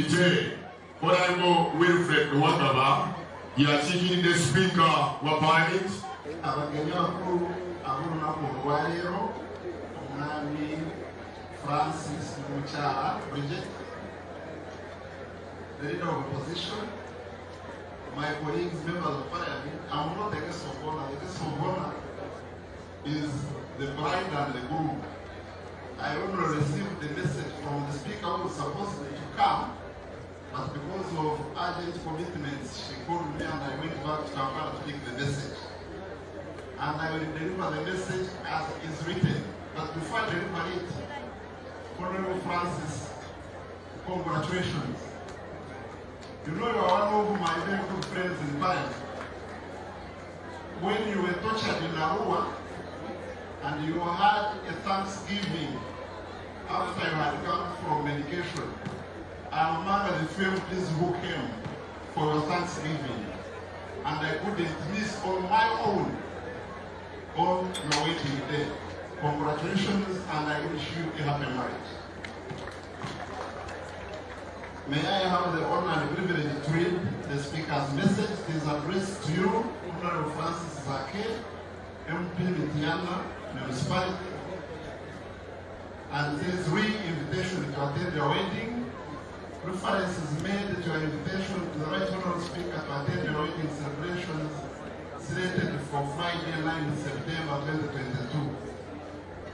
Pite, Honorable Wilfred Nwagaba, yakiikiride Speaker wa Parliament. Abagenyi bakulu ab'olunaku olwaleero, Omwami Francis Mukyala Bridget, the leader of opposition, my colleagues, members of Parliament. I'm not the guest of honor. The guest of honor is the bride and the groom. I only received the message from the Speaker who was supposed to come, but because of urgent commitments, she called me and I went back to Kampala to take the message. And I will deliver the message as is written. But before I deliver it, Honorable Francis, congratulations. You know you are one of my very good friends in Parliament. When you were tortured in Arua, and you had a Thanksgiving after you had come from medication, I'm among the families who came for your Thanksgiving, and I couldn't miss on my own on your waiting day. Congratulations, and I wish you a happy marriage. May I have the honor and privilege to read the Speaker's message. It is addressed to you, Honorable Francis Zake, MP Mitiana Municipality, and it is re-invitation to attend your wedding. Reference is made to your invitation to the Right Honorable Speaker to attend your wedding celebrations slated for Friday, 9 September 2022.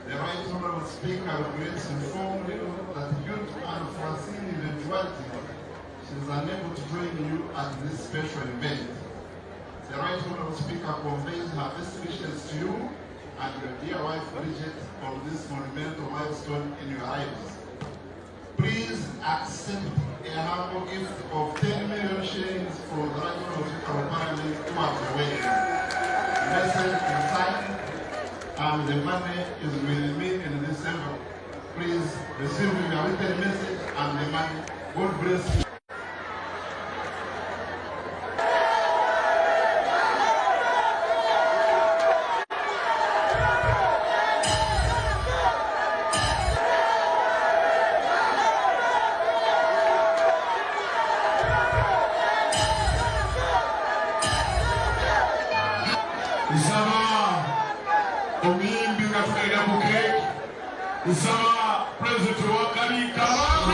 The Right Honorable Speaker regrets informed you that due to unforeseen eventuality, she is unable to join you at this special event. The Right Honorable Speaker conveys her best wishes to you and your dear wife Bridget on this monumental milestone in your lives. Please accept a humble gift of 10 million shillings from the Right Honorable Speaker of Parliament towards the wedding. The message is signed and the money is with me in December. Please receive your written message and the money. God bless you. Omiyimbi nga tulina mu cake, nsaba President Wakali Kabaka.